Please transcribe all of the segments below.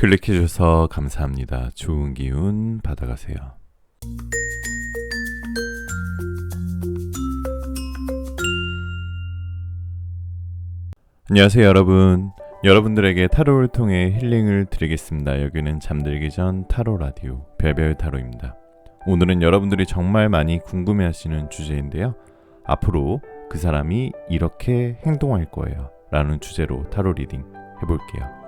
클릭해주셔서 감사합니다. 좋은 기운 받아가세요. 안녕하세요 여러분. 여러분들에게 타로를 통해 힐링을 드리겠습니다. 여기는 잠들기 전 타로 라디오 별별 타로입니다. 오늘은 여러분들이 정말 많이 궁금해하시는 주제인데요. 앞으로 그 사람이 이렇게 행동할 거예요 라는 주제로 타로 리딩 해볼게요.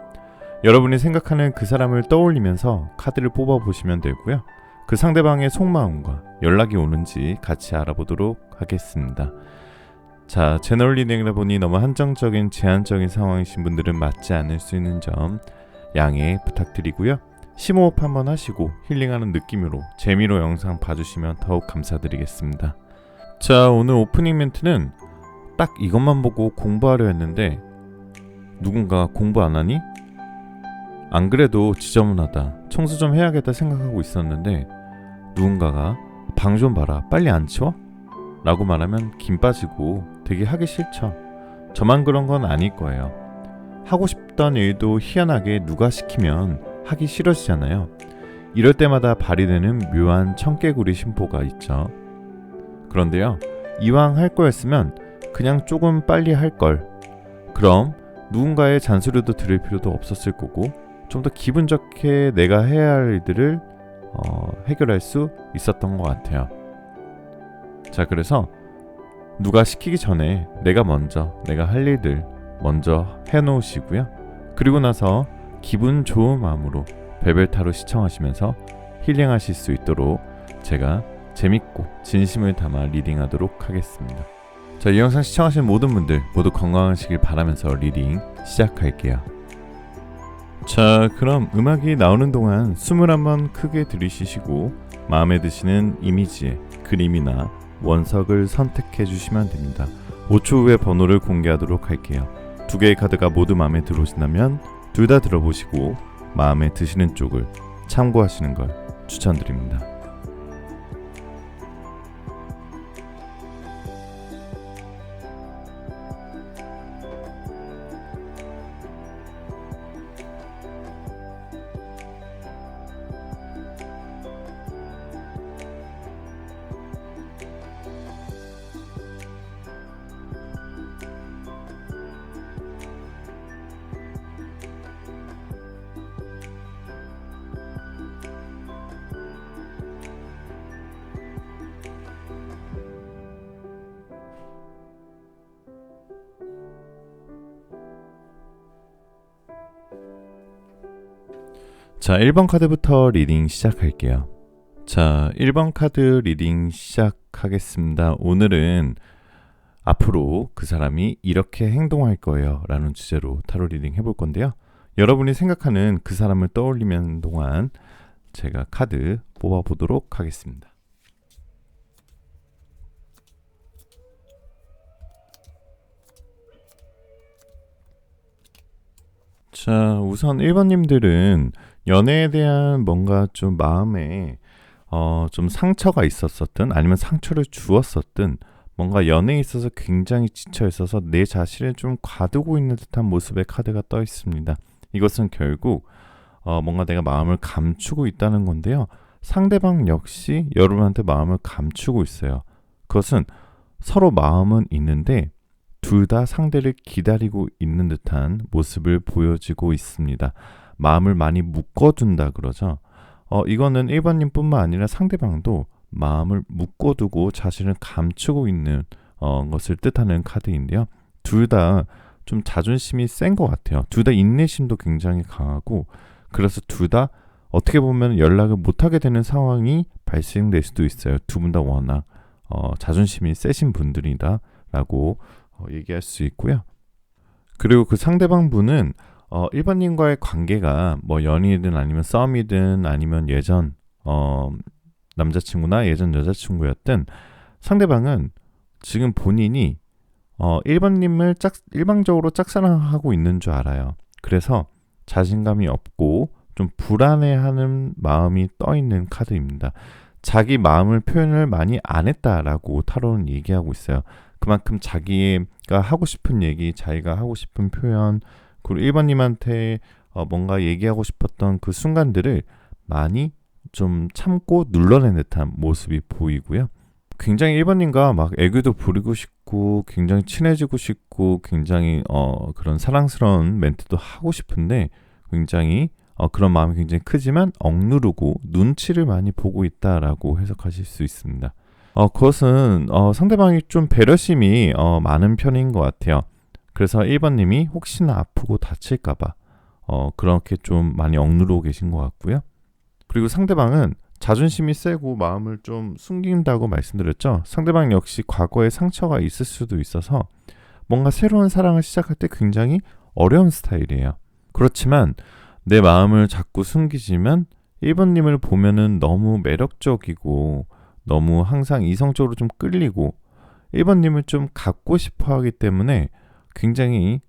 여러분이 생각하는 그 사람을 떠올리면서 카드를 뽑아보시면 되고요. 그 상대방의 속마음과 연락이 오는지 같이 알아보도록 하겠습니다. 자, 채널 리딩이다 보니 너무 한정적인 제한적인 상황이신 분들은 맞지 않을 수 있는 점 양해 부탁드리고요. 심호흡 한번 하시고 힐링하는 느낌으로 재미로 영상 봐주시면 더욱 감사드리겠습니다. 자, 오늘 오프닝 멘트는 딱 이것만 보고 공부하려 했는데 누군가 공부 안 하니? 안 그래도 지저분하다, 청소 좀 해야겠다 생각하고 있었는데 누군가가 방 좀 봐라, 빨리 안 치워? 라고 말하면 김 빠지고 되게 하기 싫죠. 저만 그런 건 아닐 거예요. 하고 싶던 일도 희한하게 누가 시키면 하기 싫어지잖아요. 이럴 때마다 발휘되는 묘한 청개구리 심보가 있죠. 그런데요, 이왕 할 거였으면 그냥 조금 빨리 할 걸. 그럼 누군가의 잔소리도 들을 필요도 없었을 거고 좀 더 기분 좋게 내가 해야 할 일들을 해결할 수 있었던 것 같아요. 자, 그래서 누가 시키기 전에 내가 할 일들 먼저 해놓으시고요. 그리고 나서 기분 좋은 마음으로 별별타로 시청하시면서 힐링하실 수 있도록 제가 재밌고 진심을 담아 리딩하도록 하겠습니다. 자, 이 영상 시청하시는 모든 분들 모두 건강하시길 바라면서 리딩 시작할게요. 자, 그럼 음악이 나오는 동안 숨을 한번 크게 들이쉬시고 마음에 드시는 이미지의 그림이나 원석을 선택해 주시면 됩니다. 5초 후에 번호를 공개하도록 할게요. 두 개의 카드가 모두 마음에 들어오신다면 둘 다 들어보시고 마음에 드시는 쪽을 참고하시는 걸 추천드립니다. 자, 1번 카드부터 리딩 시작할게요. 자, 1번 카드 리딩 시작하겠습니다. 오늘은 앞으로 그 사람이 이렇게 행동할 거예요 라는 주제로 타로 리딩 해볼 건데요. 여러분이 생각하는 그 사람을 떠올리는 동안 제가 카드 뽑아보도록 하겠습니다. 자, 우선 1번님들은 연애에 대한 뭔가 좀 마음에 좀 상처가 있었었든 아니면 상처를 주었었든 뭔가 연애에 있어서 굉장히 지쳐 있어서 내 자신을 좀 가두고 있는 듯한 모습의 카드가 떠 있습니다. 이것은 결국 뭔가 내가 마음을 감추고 있다는 건데요. 상대방 역시 여러분한테 마음을 감추고 있어요. 그것은 서로 마음은 있는데 둘 다 상대를 기다리고 있는 듯한 모습을 보여지고 있습니다. 마음을 많이 묶어둔다 그러죠. 이거는 1번님 뿐만 아니라 상대방도 마음을 묶어두고 자신을 감추고 있는 것을 뜻하는 카드인데요. 둘 다 좀 자존심이 센 것 같아요. 둘 다 인내심도 굉장히 강하고 그래서 둘 다 어떻게 보면 연락을 못하게 되는 상황이 발생될 수도 있어요. 두 분 다 워낙 자존심이 세신 분들이다 라고 얘기할 수 있고요. 그리고 그 상대방 분은 1번님과의 관계가 뭐 연인이든 아니면 썸이든 아니면 예전 남자친구나 예전 여자친구였든 상대방은 지금 본인이 1번님을 일방적으로 짝사랑하고 있는 줄 알아요. 그래서 자신감이 없고 좀 불안해하는 마음이 떠있는 카드입니다. 자기 마음을 표현을 많이 안 했다라고 타로는 얘기하고 있어요. 그만큼 자기가 하고 싶은 얘기, 자기가 하고 싶은 표현, 그리고 1번님한테 뭔가 얘기하고 싶었던 그 순간들을 많이 좀 참고 눌러낸 듯한 모습이 보이고요. 굉장히 1번님과 막 애교도 부리고 싶고 굉장히 친해지고 싶고 굉장히 그런 사랑스러운 멘트도 하고 싶은데 굉장히 그런 마음이 굉장히 크지만 억누르고 눈치를 많이 보고 있다라고 해석하실 수 있습니다. 그것은 상대방이 좀 배려심이 많은 편인 것 같아요. 그래서 1번님이 혹시나 아프고 다칠까봐 그렇게 좀 많이 억누르고 계신 것 같고요. 그리고 상대방은 자존심이 세고 마음을 좀 숨긴다고 말씀드렸죠. 상대방 역시 과거에 상처가 있을 수도 있어서 뭔가 새로운 사랑을 시작할 때 굉장히 어려운 스타일이에요. 그렇지만 내 마음을 자꾸 숨기지만 1번님을 보면은 너무 매력적이고 너무 항상 이성적으로 좀 끌리고 1번님을 좀 갖고 싶어 하기 때문에 굉장히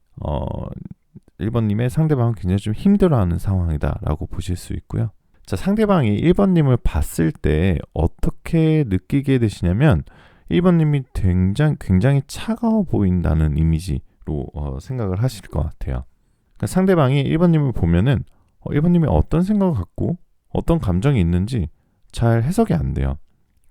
1번님의 상대방은 굉장히 좀 힘들어하는 상황이다라고 보실 수 있고요. 자, 상대방이 1번님을 봤을 때 어떻게 느끼게 되시냐면 1번님이 굉장히 차가워 보인다는 이미지로 생각을 하실 것 같아요. 그러니까 상대방이 1번님을 보면은 1번님이 어떤 생각을 갖고 어떤 감정이 있는지 잘 해석이 안 돼요.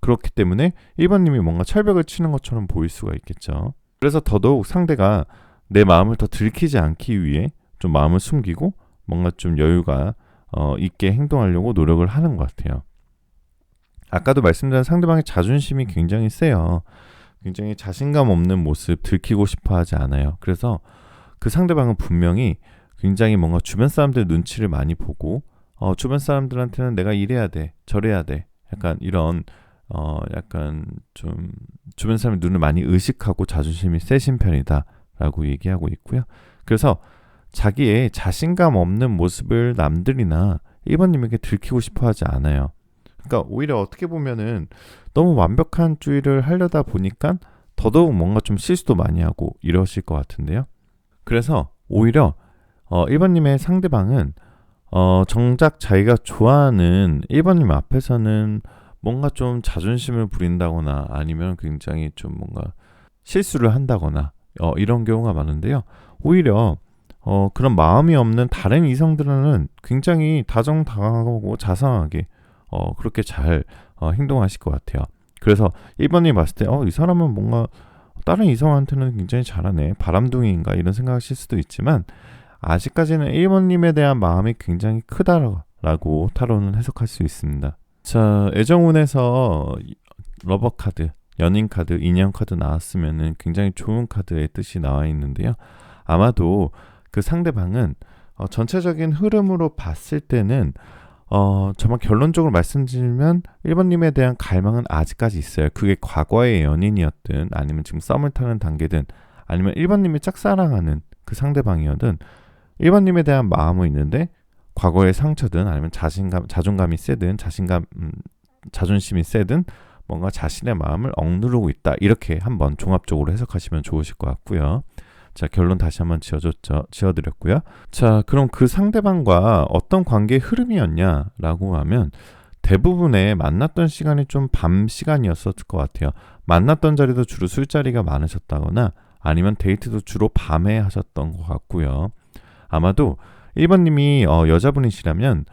그렇기 때문에 1번님이 뭔가 철벽을 치는 것처럼 보일 수가 있겠죠. 그래서 더더욱 상대가 내 마음을 더 들키지 않기 위해 좀 마음을 숨기고 뭔가 좀 여유가 있게 행동하려고 노력을 하는 것 같아요. 아까도 말씀드린 상대방의 자존심이 굉장히 세요. 굉장히 자신감 없는 모습 들키고 싶어 하지 않아요. 그래서 그 상대방은 분명히 굉장히 뭔가 주변 사람들 눈치를 많이 보고 주변 사람들한테는 내가 이래야 돼, 저래야 돼. 약간 이런 약간 좀 주변 사람의 눈을 많이 의식하고 자존심이 세신 편이다라고 얘기하고 있고요. 그래서 자기의 자신감 없는 모습을 남들이나 1번님에게 들키고 싶어 하지 않아요. 그러니까 오히려 어떻게 보면은 너무 완벽한 주의를 하려다 보니까 더더욱 뭔가 좀 실수도 많이 하고 이러실 것 같은데요. 그래서 오히려 1번님의 상대방은 정작 자기가 좋아하는 1번님 앞에서는 뭔가 좀 자존심을 부린다거나 아니면 굉장히 좀 뭔가 실수를 한다거나 이런 경우가 많은데요. 오히려 그런 마음이 없는 다른 이성들은 굉장히 다정다감하고 자상하게 그렇게 잘 행동하실 것 같아요. 그래서 1번이 봤을 때 이 사람은 뭔가 다른 이성한테는 굉장히 잘하네, 바람둥이인가 이런 생각하실 수도 있지만 아직까지는 1번님에 대한 마음이 굉장히 크다라고 타로는 해석할 수 있습니다. 자, 애정운에서 러버카드, 연인카드, 인연카드 나왔으면 굉장히 좋은 카드의 뜻이 나와 있는데요. 아마도 그 상대방은 전체적인 흐름으로 봤을 때는 정말 결론적으로 말씀드리면 1번님에 대한 갈망은 아직까지 있어요. 그게 과거의 연인이었든 아니면 지금 썸을 타는 단계든 아니면 1번님이 짝사랑하는 그 상대방이었든 1번님에 대한 마음은 있는데 과거의 상처든 아니면 자존감이 세든 자존심이 세든 뭔가 자신의 마음을 억누르고 있다. 이렇게 한번 종합적으로 해석하시면 좋으실 것 같고요. 자, 결론 다시 한번 지어드렸고요. 자, 그럼 그 상대방과 어떤 관계의 흐름이었냐라고 하면 대부분의 만났던 시간이 좀 밤 시간이었을 것 같아요. 만났던 자리도 주로 술자리가 많으셨다거나 아니면 데이트도 주로 밤에 하셨던 것 같고요. 아마도 1번님이 여자분이시라면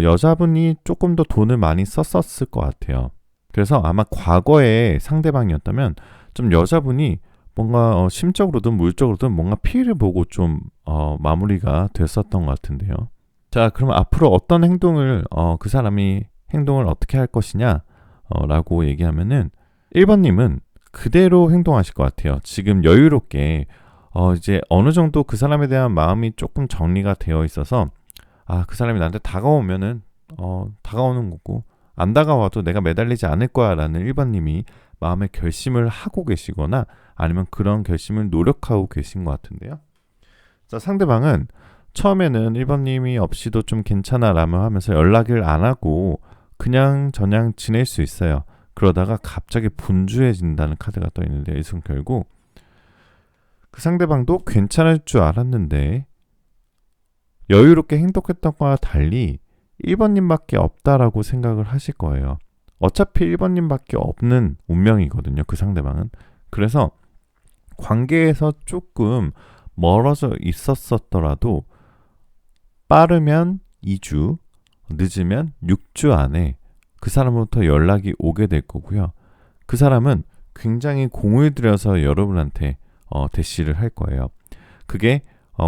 여자분이 조금 더 돈을 많이 썼었을 것 같아요. 그래서 아마 과거의 상대방이었다면 좀 여자분이 뭔가 심적으로든 물적으로든 뭔가 피해를 보고 좀 마무리가 됐었던 것 같은데요. 자, 그럼 앞으로 어떤 행동을 그 사람이 행동을 어떻게 할 것이냐 라고 얘기하면은 1번님은 그대로 행동하실 것 같아요. 지금 여유롭게 이제 어느 정도 그 사람에 대한 마음이 조금 정리가 되어 있어서 그 사람이 나한테 다가오면은 다가오는 거고 안 다가와도 내가 매달리지 않을 거야 라는 1번님이 마음의 결심을 하고 계시거나 아니면 그런 결심을 노력하고 계신 것 같은데요. 자, 상대방은 처음에는 1번님이 없이도 좀 괜찮아 라며 하면서 연락을 안 하고 그냥 저냥 지낼 수 있어요. 그러다가 갑자기 분주해진다는 카드가 떠 있는데 이것은 결국 그 상대방도 괜찮을 줄 알았는데 여유롭게 행동했던 거와 달리 1번님밖에 없다라고 생각을 하실 거예요. 어차피 1번님밖에 없는 운명이거든요. 그 상대방은. 그래서 관계에서 조금 멀어져 있었더라도 빠르면 2주, 늦으면 6주 안에 그 사람으로부터 연락이 오게 될 거고요. 그 사람은 굉장히 공을 들여서 여러분한테 대시를 할 거예요. 그게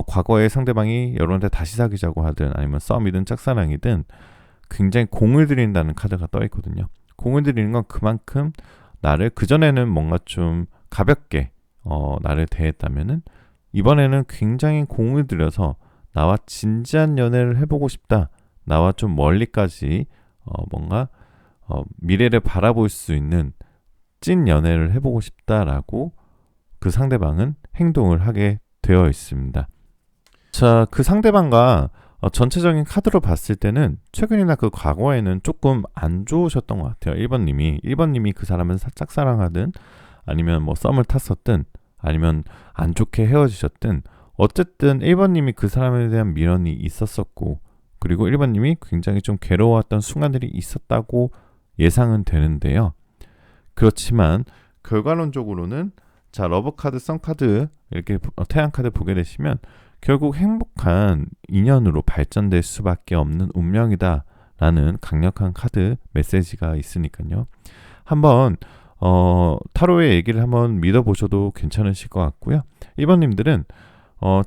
과거에 상대방이 여러분한테 다시 사귀자고 하든 아니면 썸이든 짝사랑이든 굉장히 공을 들인다는 카드가 떠 있거든요. 공을 들이는 건 그만큼 나를 그전에는 뭔가 좀 가볍게 나를 대했다면은 이번에는 굉장히 공을 들여서 나와 진지한 연애를 해보고 싶다. 나와 좀 멀리까지 뭔가 미래를 바라볼 수 있는 찐 연애를 해보고 싶다라고 그 상대방은 행동을 하게 되어 있습니다. 자, 그 상대방과 전체적인 카드로 봤을 때는 최근이나 그 과거에는 조금 안 좋으셨던 것 같아요. 1번님이 그 사람을 짝사랑하든 아니면 뭐 썸을 탔었든 아니면 안 좋게 헤어지셨든 어쨌든 1번님이 그 사람에 대한 미련이 있었었고 그리고 1번님이 굉장히 좀 괴로웠던 순간들이 있었다고 예상은 되는데요. 그렇지만 결과론적으로는 자, 러브카드, 썸카드 이렇게 태양카드 보게 되시면 결국 행복한 인연으로 발전될 수밖에 없는 운명이다 라는 강력한 카드 메시지가 있으니까요. 한번 타로의 얘기를 한번 믿어보셔도 괜찮으실 것 같고요. 1번님들은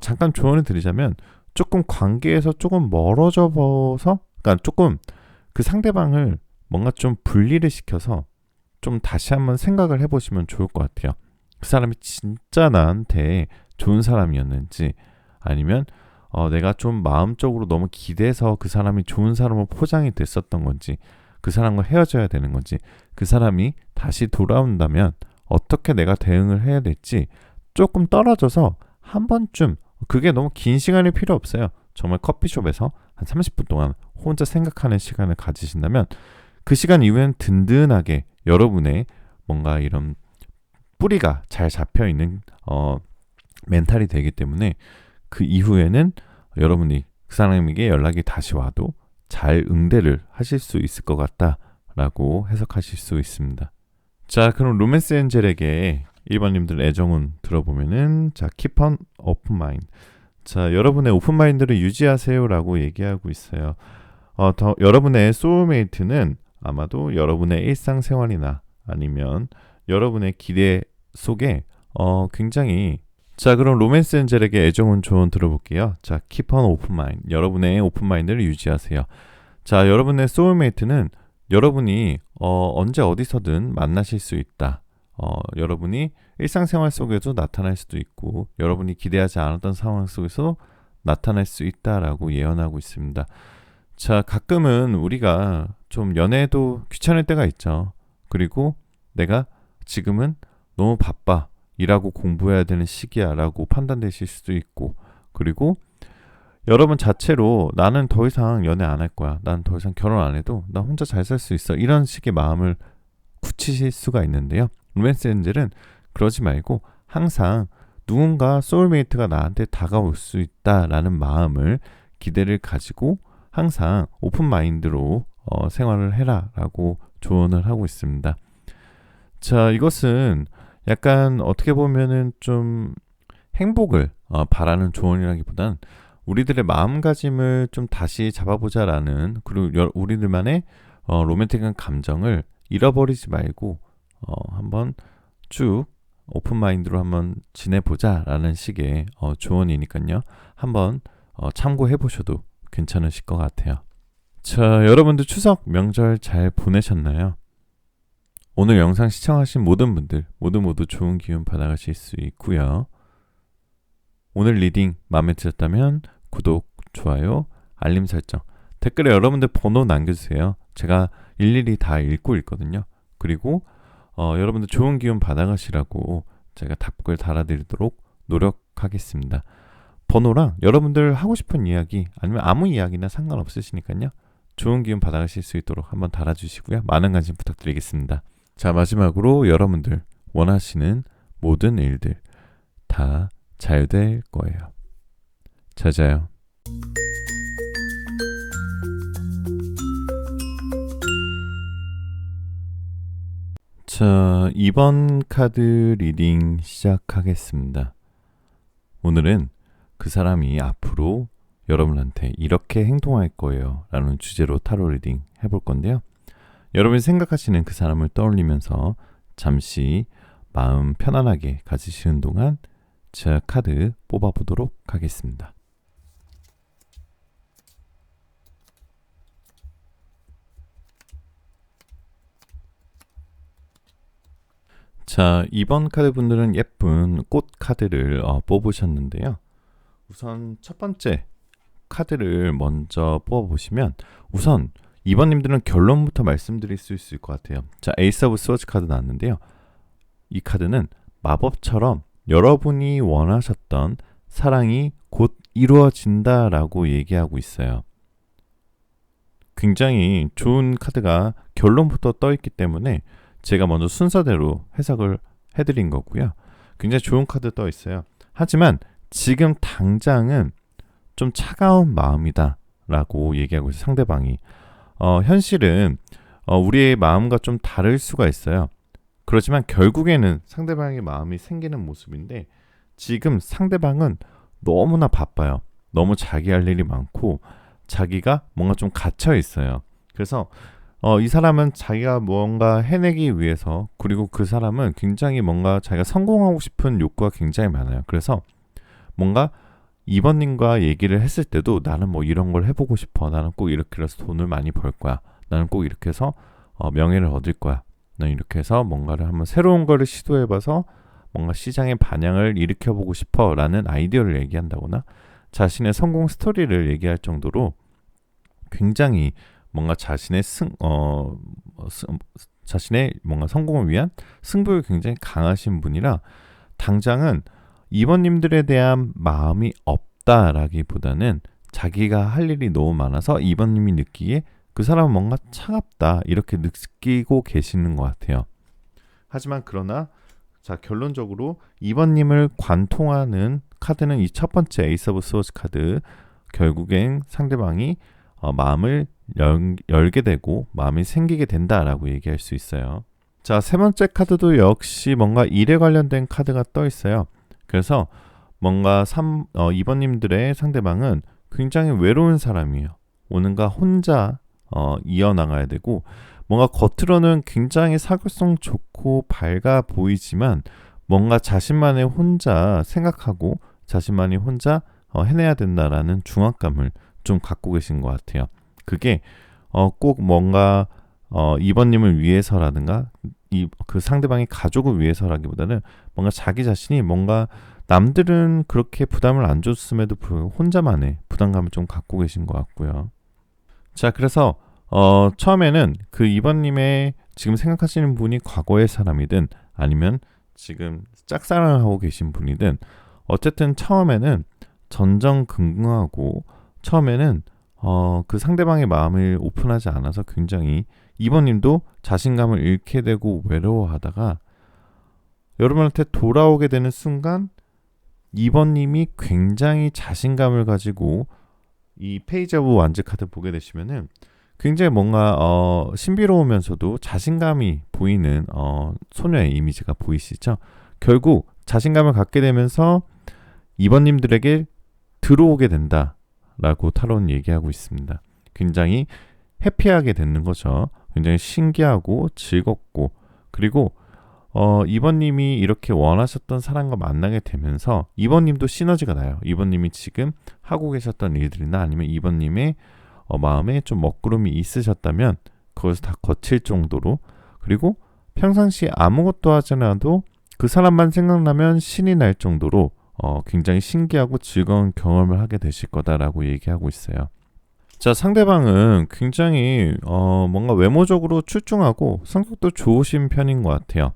잠깐 조언을 드리자면 조금 관계에서 조금 멀어져 봐서 그러니까 조금 그 상대방을 뭔가 좀 분리를 시켜서 좀 다시 한번 생각을 해보시면 좋을 것 같아요. 그 사람이 진짜 나한테 좋은 사람이었는지 아니면 내가 좀 마음적으로 너무 기대서 그 사람이 좋은 사람으로 포장이 됐었던 건지 그 사람과 헤어져야 되는 건지 그 사람이 다시 돌아온다면 어떻게 내가 대응을 해야 될지 조금 떨어져서 한 번쯤 그게 너무 긴 시간이 필요 없어요. 정말 커피숍에서 한 30분 동안 혼자 생각하는 시간을 가지신다면 그 시간 이후엔 든든하게 여러분의 뭔가 이런 뿌리가 잘 잡혀있는 멘탈이 되기 때문에 그 이후에는 여러분이 그 사람에게 연락이 다시 와도 잘 응대를 하실 수 있을 것 같다라고 해석하실 수 있습니다. 자, 그럼 로맨스 엔젤에게 1번님들 애정운 들어보면은 자, keep on open mind. 자, 여러분의 오픈 마인드를 유지하세요라고 얘기하고 있어요. 여러분의 소울메이트는 아마도 여러분의 일상생활이나 아니면 여러분의 기대 속에 굉장히 자, 그럼 로맨스 엔젤에게 애정운 조언 들어볼게요. 자, keep on open mind. 여러분의 오픈 마인드를 유지하세요. 자, 여러분의 소울메이트는 여러분이 언제 어디서든 만나실 수 있다. 여러분이 일상생활 속에도 나타날 수도 있고 여러분이 기대하지 않았던 상황 속에서 나타날 수 있다라고 예언하고 있습니다. 자, 가끔은 우리가 좀 연애도 귀찮을 때가 있죠. 그리고 내가 지금은 너무 바빠. 일하고 공부해야 되는 시기야 라고 판단되실 수도 있고 그리고 여러분 자체로 나는 더 이상 연애 안 할 거야. 난 더 이상 결혼 안 해도 나 혼자 잘 살 수 있어. 이런 식의 마음을 굳히실 수가 있는데요. 로맨스 엔젤은 그러지 말고 항상 누군가 소울메이트가 나한테 다가올 수 있다라는 마음을 기대를 가지고 항상 오픈 마인드로 생활을 해라 라고 조언을 하고 있습니다. 자, 이것은 약간 어떻게 보면은 좀 행복을 바라는 조언이라기보단 우리들의 마음가짐을 좀 다시 잡아보자라는 그리고 우리들만의 로맨틱한 감정을 잃어버리지 말고 한번 쭉 오픈마인드로 한번 지내보자라는 식의 조언이니까요. 한번 참고해보셔도 괜찮으실 것 같아요. 자, 여러분들 추석 명절 잘 보내셨나요? 오늘 영상 시청하신 모든 분들 모두 좋은 기운 받아가실 수 있고요. 오늘 리딩 마음에 드셨다면 구독, 좋아요, 알림 설정, 댓글에 여러분들 번호 남겨주세요. 제가 일일이 다 읽고 있거든요. 그리고 여러분들 좋은 기운 받아가시라고 제가 답글 달아드리도록 노력하겠습니다. 번호랑 여러분들 하고 싶은 이야기 아니면 아무 이야기나 상관없으시니까요. 좋은 기운 받아가실 수 있도록 한번 달아주시고요. 많은 관심 부탁드리겠습니다. 자, 마지막으로 여러분들 원하시는 모든 일들 다 잘 될 거예요. 잘 자요. 자, 이번 카드 리딩 시작하겠습니다. 오늘은 그 사람이 앞으로 여러분한테 이렇게 행동할 거예요 라는 주제로 타로 리딩 해볼 건데요. 여러분이 생각하시는 그 사람을 떠올리면서 잠시 마음 편안하게 가지시는 동안 제가 카드 뽑아보도록 하겠습니다. 자, 이번 카드 분들은 예쁜 꽃 카드를 뽑으셨는데요. 우선 첫 번째 카드를 먼저 뽑아보시면 우선 이번님들은 결론부터 말씀드릴 수 있을 것 같아요. 자, 에이스 오브 스워즈 카드 나왔는데요. 이 카드는 마법처럼 여러분이 원하셨던 사랑이 곧 이루어진다라고 얘기하고 있어요. 굉장히 좋은 카드가 결론부터 떠있기 때문에 제가 먼저 순서대로 해석을 해드린 거고요. 굉장히 좋은 카드 떠있어요. 하지만 지금 당장은 좀 차가운 마음이다 라고 얘기하고 있어요. 상대방이 현실은 우리의 마음과 좀 다를 수가 있어요. 그렇지만 결국에는 상대방의 마음이 생기는 모습인데 지금 상대방은 너무나 바빠요. 너무 자기 할 일이 많고 자기가 뭔가 좀 갇혀 있어요. 그래서 이 사람은 자기가 뭔가 해내기 위해서, 그리고 그 사람은 굉장히 뭔가 자기가 성공하고 싶은 욕구가 굉장히 많아요. 그래서 뭔가 2번님과 얘기를 했을 때도 나는 뭐 이런 걸 해보고 싶어. 나는 꼭 이렇게 해서 돈을 많이 벌 거야. 나는 꼭 이렇게 해서 명예를 얻을 거야. 나는 이렇게 해서 뭔가를 한번 새로운 거를 시도해봐서 뭔가 시장의 반향을 일으켜보고 싶어 라는 아이디어를 얘기한다거나 자신의 성공 스토리를 얘기할 정도로 굉장히 뭔가 자신의 자신의 뭔가 성공을 위한 승부욕이 굉장히 강하신 분이라 당장은 2번님들에 대한 마음이 없다라기보다는 자기가 할 일이 너무 많아서 2번님이 느끼기에 그 사람은 뭔가 차갑다 이렇게 느끼고 계시는 것 같아요. 하지만 그러나 자, 결론적으로 2번님을 관통하는 카드는 이 첫 번째 에이스 오브 스워즈 카드. 결국엔 상대방이 마음을 열게 되고 마음이 생기게 된다라고 얘기할 수 있어요. 자, 세 번째 카드도 역시 뭔가 일에 관련된 카드가 떠 있어요. 그래서 뭔가 2번님들의 상대방은 굉장히 외로운 사람이에요. 뭔가 혼자 이어나가야 되고 뭔가 겉으로는 굉장히 사교성 좋고 밝아 보이지만 뭔가 자신만의 혼자 생각하고 자신만이 혼자 해내야 된다라는 중압감을 좀 갖고 계신 것 같아요. 그게 꼭 뭔가 2번님을 위해서라든가 그 상대방의 가족을 위해서라기보다는 뭔가 자기 자신이 뭔가 남들은 그렇게 부담을 안 줬음에도 불구하고 혼자만의 부담감을 좀 갖고 계신 것 같고요. 자, 그래서 처음에는 그 2번님의 지금 생각하시는 분이 과거의 사람이든 아니면 지금 짝사랑을 하고 계신 분이든 어쨌든 처음에는 전전긍긍하고 처음에는 그 상대방의 마음을 오픈하지 않아서 굉장히 2번님도 자신감을 잃게 되고 외로워하다가 여러분한테 돌아오게 되는 순간 2번님이 굉장히 자신감을 가지고 이 페이지 오브 완즈 카드 보게 되시면은 굉장히 뭔가 신비로우면서도 자신감이 보이는 소녀의 이미지가 보이시죠? 결국 자신감을 갖게 되면서 2번님들에게 들어오게 된다라고 타로는 얘기하고 있습니다. 굉장히 해피하게 되는 거죠. 굉장히 신기하고 즐겁고 그리고 2번님이 이렇게 원하셨던 사람과 만나게 되면서 2번님도 시너지가 나요. 2번님이 지금 하고 계셨던 일들이나 아니면 2번님의 마음에 좀 먹구름이 있으셨다면 그것을 다 거칠 정도로, 그리고 평상시 아무것도 하지 않아도 그 사람만 생각나면 신이 날 정도로 굉장히 신기하고 즐거운 경험을 하게 되실 거다라고 얘기하고 있어요. 자, 상대방은 굉장히 뭔가 외모적으로 출중하고 성격도 좋으신 편인 것 같아요.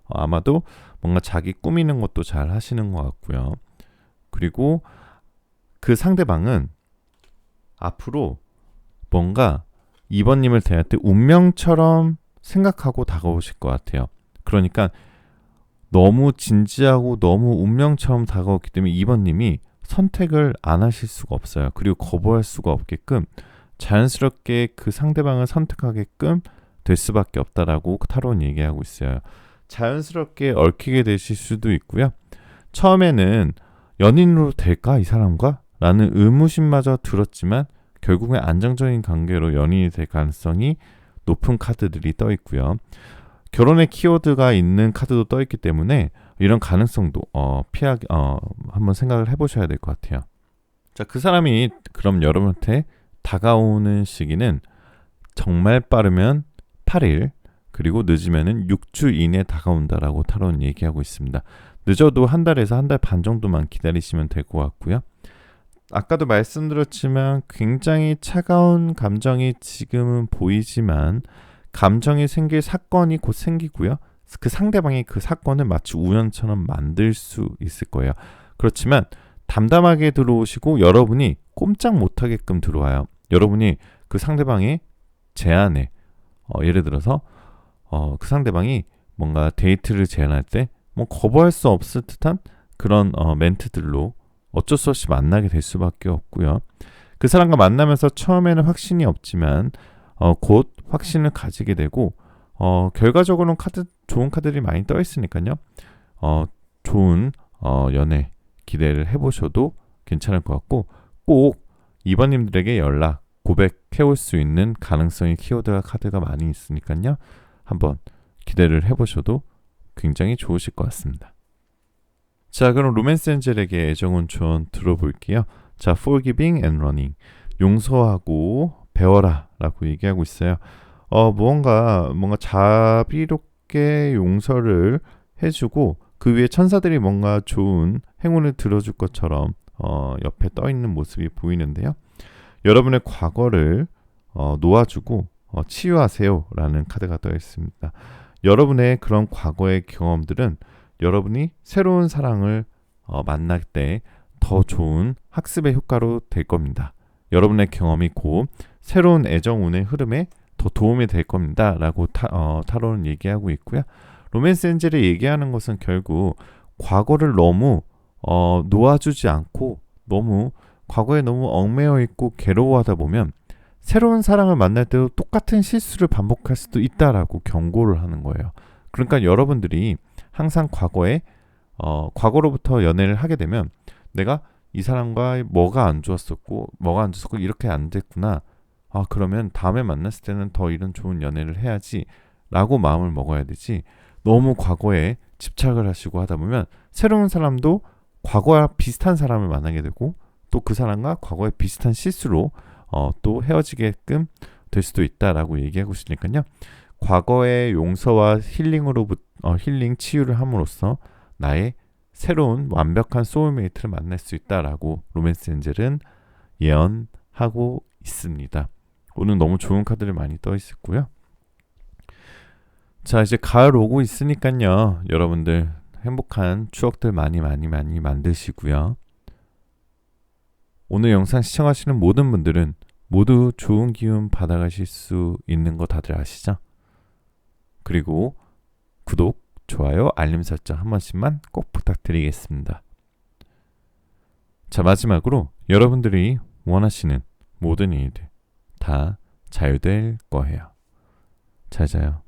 아마도 뭔가 자기 꾸미는 것도 잘 하시는 것 같고요. 그리고 그 상대방은 앞으로 뭔가 2번님을 대할 때 운명처럼 생각하고 다가오실 것 같아요. 그러니까 너무 진지하고 너무 운명처럼 다가오기 때문에 2번님이 선택을 안 하실 수가 없어요. 그리고 거부할 수가 없게끔 자연스럽게 그 상대방을 선택하게끔 될 수밖에 없다라고 타로는 얘기하고 있어요. 자연스럽게 얽히게 되실 수도 있고요. 처음에는 연인으로 될까 이 사람과? 라는 의무심마저 들었지만 결국엔 안정적인 관계로 연인이 될 가능성이 높은 카드들이 떠 있고요. 결혼의 키워드가 있는 카드도 떠 있기 때문에 이런 가능성도 한번 생각을 해보셔야 될 것 같아요. 자, 그 사람이 그럼 여러분한테 다가오는 시기는 정말 빠르면 8일, 그리고 늦으면은 6주 이내에 다가온다라고 타로는 얘기하고 있습니다. 늦어도 한 달에서 한 달 반 정도만 기다리시면 될 것 같고요. 아까도 말씀드렸지만 굉장히 차가운 감정이 지금은 보이지만 감정이 생길 사건이 곧 생기고요. 그 상대방이 그 사건을 마치 우연처럼 만들 수 있을 거예요. 그렇지만 담담하게 들어오시고 여러분이 꼼짝 못하게끔 들어와요. 여러분이 그 상대방의 제안에 예를 들어서 그 상대방이 뭔가 데이트를 제안할 때 뭐 거부할 수 없을 듯한 그런 멘트들로 어쩔 수 없이 만나게 될 수밖에 없고요. 그 사람과 만나면서 처음에는 확신이 없지만 곧 확신을 가지게 되고 결과적으로는 좋은 카드들이 많이 떠 있으니까요. 좋은 연애 기대를 해보셔도 괜찮을 것 같고 꼭 2번님들에게 연락, 고백해올 수 있는 가능성의 키워드와 카드가 많이 있으니까요. 한번 기대를 해보셔도 굉장히 좋으실 것 같습니다. 자, 그럼 로맨스 엔젤에게 애정운 조언 들어볼게요. 자, forgiving and running. 용서하고 배워라 라고 얘기하고 있어요. 뭔가 자비롭게 용서를 해주고 그 위에 천사들이 뭔가 좋은 행운을 들어줄 것처럼 옆에 떠 있는 모습이 보이는데요. 여러분의 과거를 놓아주고 치유하세요 라는 카드가 떠 있습니다. 여러분의 그런 과거의 경험들은 여러분이 새로운 사랑을 만날 때 더 좋은 학습의 효과로 될 겁니다. 여러분의 경험이 곧 새로운 애정운의 흐름에 더 도움이 될 겁니다 라고 타로는 얘기하고 있고요. 로맨스 엔젤이 얘기하는 것은 결국 과거를 너무 놓아주지 않고 과거에 너무 얽매여 있고 괴로워하다 보면 새로운 사랑을 만날 때도 똑같은 실수를 반복할 수도 있다라고 경고를 하는 거예요. 그러니까 여러분들이 항상 과거로부터 연애를 하게 되면 내가 이 사람과 뭐가 안 좋았었고 이렇게 안 됐구나. 그러면 다음에 만났을 때는 더 이런 좋은 연애를 해야지 라고 마음을 먹어야 되지, 너무 과거에 집착을 하시고 하다 보면 새로운 사람도 과거와 비슷한 사람을 만나게 되고 또 그 사람과 과거에 비슷한 실수로 또 헤어지게끔 될 수도 있다라고 얘기하고 있으니까요. 과거의 용서와 힐링 치유를 함으로써 나의 새로운 완벽한 소울메이트를 만날 수 있다라고 로맨스 엔젤은 예언하고 있습니다. 오늘 너무 좋은 카드를 많이 떠 있었고요. 자, 이제 가을 오고 있으니까요. 여러분들 행복한 추억들 많이 만드시고요. 오늘 영상 시청하시는 모든 분들은 모두 좋은 기운 받아가실 수 있는 거 다들 아시죠? 그리고 구독, 좋아요, 알림 설정 한 번씩만 꼭 부탁드리겠습니다. 자, 마지막으로 여러분들이 원하시는 모든 일들 다 잘 될 거예요. 잘 자요.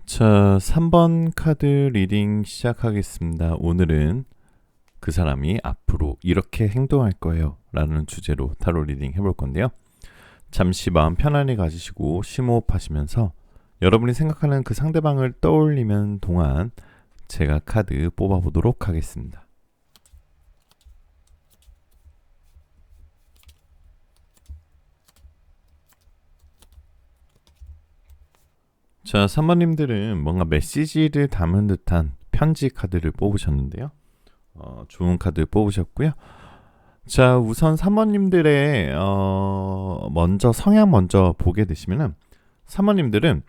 자, 3번 카드 리딩 시작하겠습니다. 오늘은 그 사람이 앞으로 이렇게 행동할 거예요 라는 주제로 타로 리딩 해볼 건데요. 잠시 마음 편안히 가지시고 심호흡하시면서 여러분이 생각하는 그 상대방을 떠올리면 동안 제가 카드 뽑아보도록 하겠습니다. 자, 3번님들은 뭔가 메시지를 담은 듯한 편지 카드를 뽑으셨는데요. 좋은 카드 뽑으셨고요. 자, 우선 3번님들의 성향 먼저 보게 되시면은 3번님들은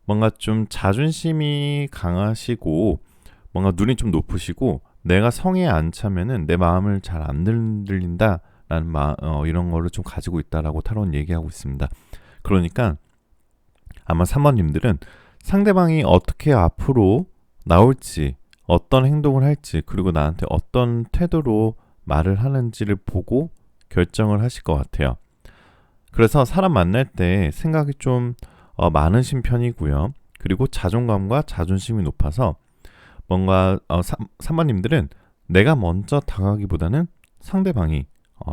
뭔가 좀 자존심이 강하시고 뭔가 눈이 좀 높으시고 내가 성에 안 차면은 내 마음을 잘 안 들린다라는 이런 거를 좀 가지고 있다라고 타로는 얘기하고 있습니다. 그러니까 아마 3번님들은 상대방이 어떻게 앞으로 나올지, 어떤 행동을 할지, 그리고 나한테 어떤 태도로 말을 하는지를 보고 결정을 하실 것 같아요. 그래서 사람 만날 때 생각이 좀 많으신 편이고요. 그리고 자존감과 자존심이 높아서 뭔가 3번님들은 내가 먼저 다가가기보다는 상대방이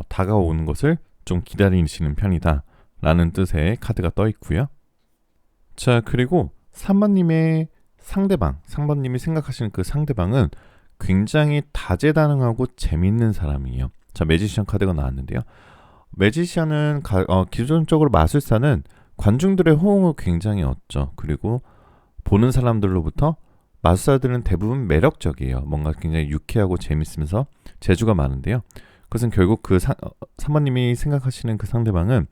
다가오는 것을 좀 기다리시는 편이다 라는 뜻의 카드가 떠 있고요. 자, 그리고 3번님의 상대방, 3번님이 생각하시는 그 상대방은 굉장히 다재다능하고 재밌는 사람이에요. 자, 매지션 카드가 나왔는데요. 매지션은 기존적으로 마술사는 관중들의 호응을 굉장히 얻죠. 그리고 보는 사람들로부터 마술사들은 대부분 매력적이에요. 뭔가 굉장히 유쾌하고 재밌으면서 재주가 많은데요. 그것은 결국 그 3번님이 생각하시는 그 상대방은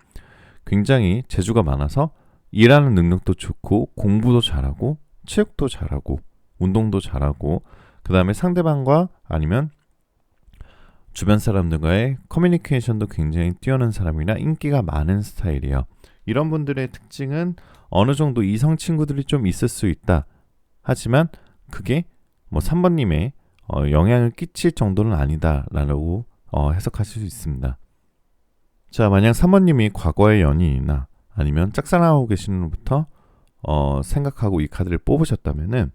굉장히 재주가 많아서 일하는 능력도 좋고 공부도 잘하고 체육도 잘하고 운동도 잘하고 그 다음에 상대방과 아니면 주변 사람들과의 커뮤니케이션도 굉장히 뛰어난 사람이라 인기가 많은 스타일이에요. 이런 분들의 특징은 어느 정도 이성 친구들이 좀 있을 수 있다. 하지만 그게 뭐 3번님의 영향을 끼칠 정도는 아니다라고 해석하실 수 있습니다. 자, 만약 3번님이 과거의 연인이나 아니면 짝사랑하고 계시는 분부터 생각하고 이 카드를 뽑으셨다면은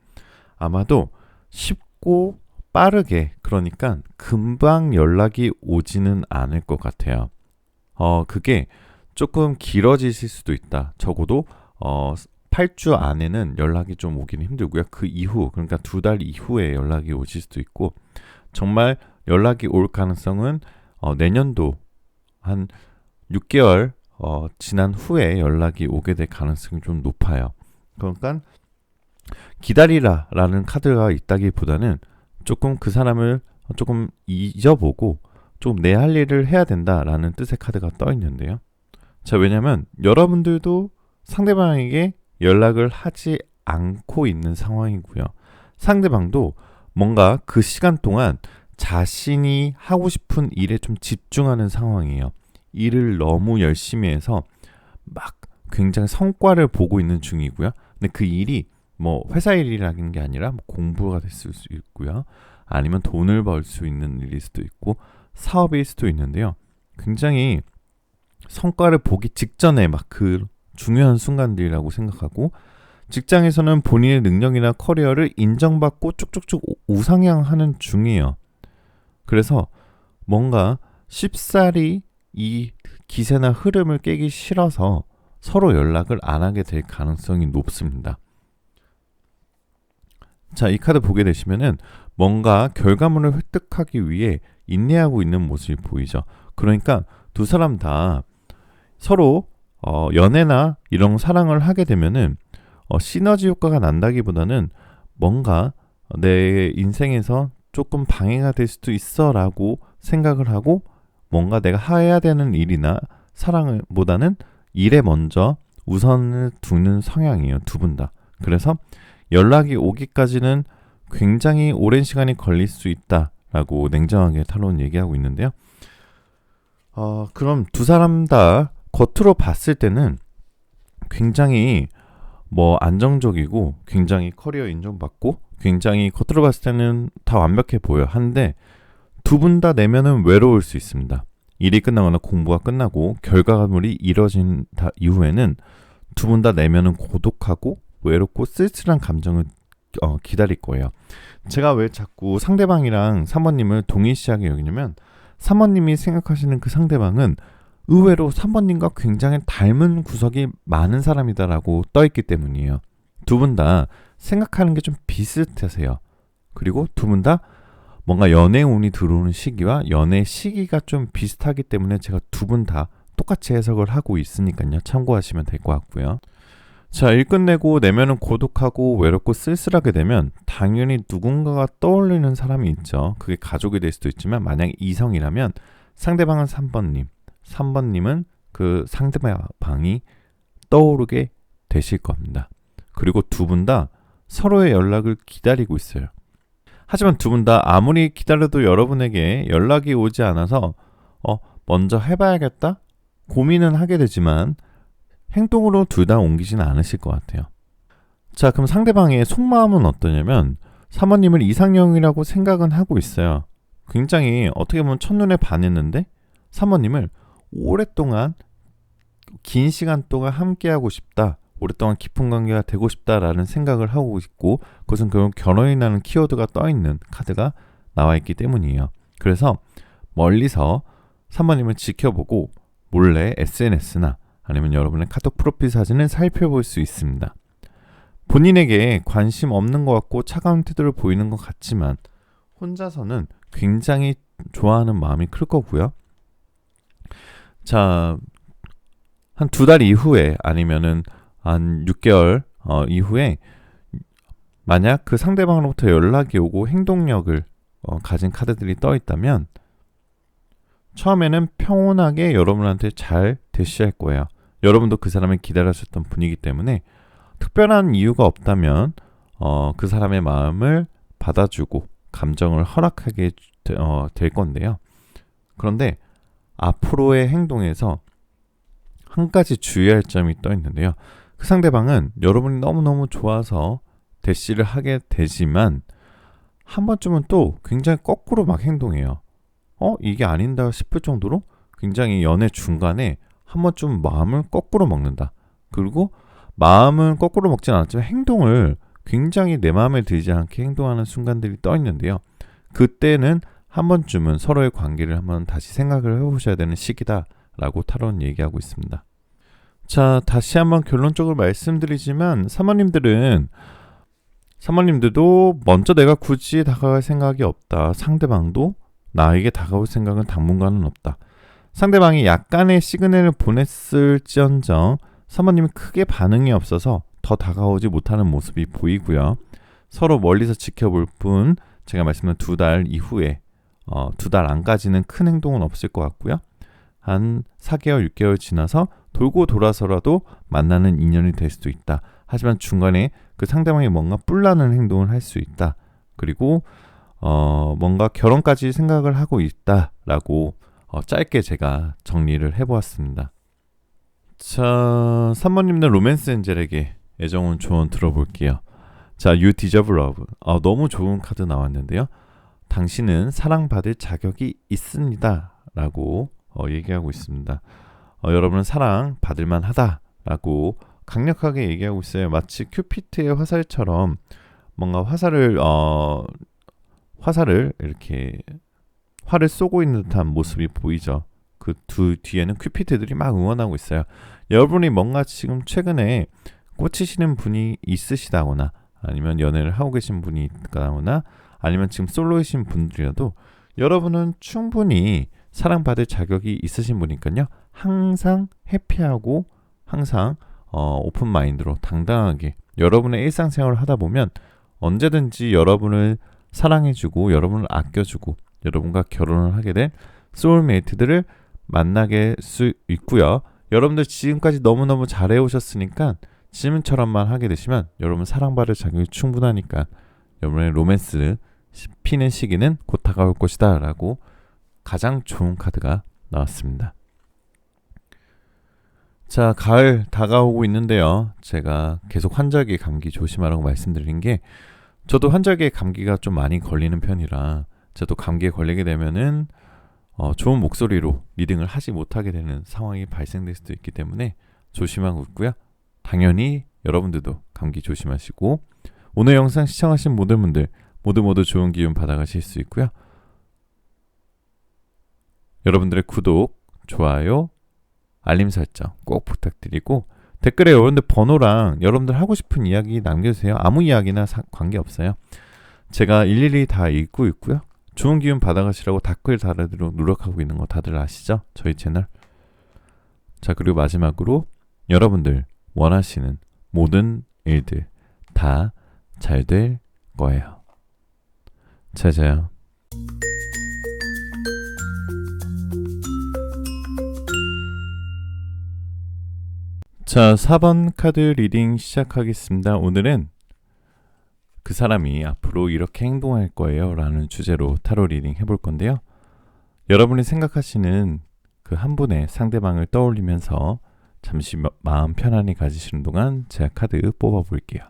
아마도 쉽고 빠르게, 그러니까 금방 연락이 오지는 않을 것 같아요. 그게 조금 길어지실 수도 있다. 적어도 8주 안에는 연락이 좀 오기는 힘들고요. 그 이후, 그러니까 2달 이후에 연락이 오실 수도 있고, 정말 연락이 올 가능성은 내년도 한 6개월 지난 후에 연락이 오게 될 가능성이 좀 높아요. 그러니까 기다리라 라는 카드가 있다기보다는 조금 그 사람을 조금 잊어보고 조금 내 할 일을 해야 된다라는 뜻의 카드가 떠 있는데요. 자, 왜냐면 여러분들도 상대방에게 연락을 하지 않고 있는 상황이고요. 상대방도 뭔가 그 시간 동안 자신이 하고 싶은 일에 좀 집중하는 상황이에요. 일을 너무 열심히 해서 막 굉장히 성과를 보고 있는 중이고요. 근데 그 일이 뭐 회사 일이라는 게 아니라 뭐 공부가 됐을 수 있고요. 아니면 돈을 벌 수 있는 일일 수도 있고 사업일 수도 있는데요. 굉장히 성과를 보기 직전에 막 그 중요한 순간들이라고 생각하고, 직장에서는 본인의 능력이나 커리어를 인정받고 쭉쭉쭉 우상향하는 중이에요. 그래서 뭔가 쉽사리 이 기세나 흐름을 깨기 싫어서 서로 연락을 안 하게 될 가능성이 높습니다. 자, 이 카드 보게 되시면은 뭔가 결과물을 획득하기 위해 인내하고 있는 모습이 보이죠. 그러니까 두 사람 다 서로 연애나 이런 사랑을 하게 되면은 시너지 효과가 난다기보다는 뭔가 내 인생에서 조금 방해가 될 수도 있어라고 생각을 하고 뭔가 내가 해야 되는 일이나 사랑보다는 일에 먼저 우선을 두는 성향이에요. 두 분 다. 그래서 연락이 오기까지는 굉장히 오랜 시간이 걸릴 수 있다라고 냉정하게 타로는 얘기하고 있는데요. 그럼 두 사람 다 겉으로 봤을 때는 굉장히 뭐 안정적이고 굉장히 커리어 인정받고 굉장히 겉으로 봤을 때는 다 완벽해 보여 하는데 두 분 다 내면은 외로울 수 있습니다. 일이 끝나거나 공부가 끝나고 결과물이 이뤄진 이후에는 두 분 다 내면은 고독하고 외롭고 쓸쓸한 감정을 기다릴 거예요. 제가 왜 자꾸 상대방이랑 3번님을 동일시하게 여기냐면 3번님이 생각하시는 그 상대방은 의외로 3번님과 굉장히 닮은 구석이 많은 사람이다라고 떠있기 때문이에요. 두 분 다 생각하는 게 좀 비슷하세요. 그리고 두 분 다 뭔가 연애 운이 들어오는 시기와 연애 시기가 좀 비슷하기 때문에 제가 두 분 다 똑같이 해석을 하고 있으니까요. 참고하시면 될 것 같고요. 자, 일 끝내고 내면은 고독하고 외롭고 쓸쓸하게 되면 당연히 누군가가 떠올리는 사람이 있죠. 그게 가족이 될 수도 있지만 만약 이성이라면 상대방은 3번님, 3번님은 그 상대방이 떠오르게 되실 겁니다. 그리고 두 분 다 서로의 연락을 기다리고 있어요. 하지만 두 분 다 아무리 기다려도 여러분에게 연락이 오지 않아서 먼저 해봐야겠다? 고민은 하게 되지만 행동으로 둘 다 옮기지는 않으실 것 같아요. 자, 그럼 상대방의 속마음은 어떠냐면 3번님을 이상형이라고 생각은 하고 있어요. 굉장히 어떻게 보면 첫눈에 반했는데 3번님을 오랫동안 긴 시간 동안 함께하고 싶다 오랫동안 깊은 관계가 되고 싶다라는 생각을 하고 있고 그것은 결국 결혼이라는 키워드가 떠있는 카드가 나와 있기 때문이에요. 그래서 멀리서 3번님을 지켜보고 몰래 SNS나 아니면 여러분의 카톡 프로필 사진을 살펴볼 수 있습니다. 본인에게 관심 없는 것 같고 차가운 태도를 보이는 것 같지만 혼자서는 굉장히 좋아하는 마음이 클 거고요. 자, 한 2달 이후에 아니면은 한 6개월 이후에 만약 그 상대방으로부터 연락이 오고 행동력을 가진 카드들이 떠 있다면 처음에는 평온하게 여러분한테 잘 대시할 거예요. 여러분도 그 사람을 기다렸었던 분이기 때문에 특별한 이유가 없다면 그 사람의 마음을 받아주고 감정을 허락하게 될 건데요. 그런데 앞으로의 행동에서 한 가지 주의할 점이 떠 있는데요. 그 상대방은 여러분이 너무너무 좋아서 대시를 하게 되지만 한 번쯤은 또 굉장히 거꾸로 막 행동해요. 이게 아닌다 싶을 정도로 굉장히 연애 중간에 한 번쯤 마음을 거꾸로 먹는다. 그리고 마음은 거꾸로 먹진 않았지만 행동을 굉장히 내 마음에 들지 않게 행동하는 순간들이 떠 있는데요. 그때는 한 번쯤은 서로의 관계를 한번 다시 생각을 해보셔야 되는 시기다라고 타로는 얘기하고 있습니다. 자, 다시 한번 결론적으로 말씀드리지만 사모님들도 먼저 내가 굳이 다가갈 생각이 없다. 상대방도 나에게 다가올 생각은 당분간은 없다. 상대방이 약간의 시그널을 보냈을지언정 사모님이 크게 반응이 없어서 더 다가오지 못하는 모습이 보이고요. 서로 멀리서 지켜볼 뿐 제가 말씀드린 2달 이후에 2달 안까지는 큰 행동은 없을 것 같고요. 한 4개월, 6개월 지나서 돌고 돌아서라도 만나는 인연이 될 수도 있다. 하지만 중간에 그 상대방이 뭔가 뿔나는 행동을 할 수 있다. 그리고 뭔가 결혼까지 생각을 하고 있다라고 짧게 제가 정리를 해보았습니다. 자, 3번님들 로맨스 엔젤에게 애정은 조언 들어볼게요. 자, You deserve love. 너무 좋은 카드 나왔는데요. 당신은 사랑받을 자격이 있습니다. 라고 얘기하고 있습니다. 여러분은 사랑받을 만하다라고 강력하게 얘기하고 있어요. 마치 큐피트의 화살처럼 뭔가 화살을 이렇게 활을 쏘고 있는 듯한 모습이 보이죠. 그 뒤에는 큐피트들이 막 응원하고 있어요. 여러분이 뭔가 지금 최근에 꽂히시는 분이 있으시다거나 아니면 연애를 하고 계신 분이 있다거나 아니면 지금 솔로이신 분들이라도 여러분은 충분히 사랑받을 자격이 있으신 분이니까요. 항상 해피하고 항상 오픈 마인드로 당당하게 여러분의 일상생활을 하다 보면 언제든지 여러분을 사랑해주고 여러분을 아껴주고 여러분과 결혼을 하게 된 소울메이트들을 만나게 수 있고요. 여러분들 지금까지 너무너무 잘해오셨으니까 지금처럼만 하게 되시면 여러분 사랑받을 자격이 충분하니까 여러분의 로맨스 피는 시기는 곧 다가올 것이다 라고 가장 좋은 카드가 나왔습니다. 자, 가을 다가오고 있는데요. 제가 계속 환절기 감기 조심하라고 말씀드린 게 저도 환절기에 감기가 좀 많이 걸리는 편이라 저도 감기에 걸리게 되면은 좋은 목소리로 리딩을 하지 못하게 되는 상황이 발생될 수도 있기 때문에 조심하고 있고요. 당연히 여러분들도 감기 조심하시고 오늘 영상 시청하신 모든 분들 모두 좋은 기운 받아가실 수 있고요. 여러분들의 구독, 좋아요, 알림 설정 꼭 부탁드리고 댓글에 여러분들 번호랑 여러분들 하고 싶은 이야기 남겨주세요. 아무 이야기나 관계없어요. 제가 일일이 다 읽고 있고요. 좋은 기운 받아가시라고 댓글 달아드리도록 노력하고 있는 거 다들 아시죠? 저희 채널. 자, 그리고 마지막으로 여러분들 원하시는 모든 일들 다 잘 될 거예요. 잘 자요. 자, 4번 카드 리딩 시작하겠습니다. 오늘은 그 사람이 앞으로 이렇게 행동할 거예요 라는 주제로 타로 리딩 해볼 건데요. 여러분이 생각하시는 그 한 분의 상대방을 떠올리면서 잠시 마음 편안히 가지시는 동안 제가 카드 뽑아 볼게요.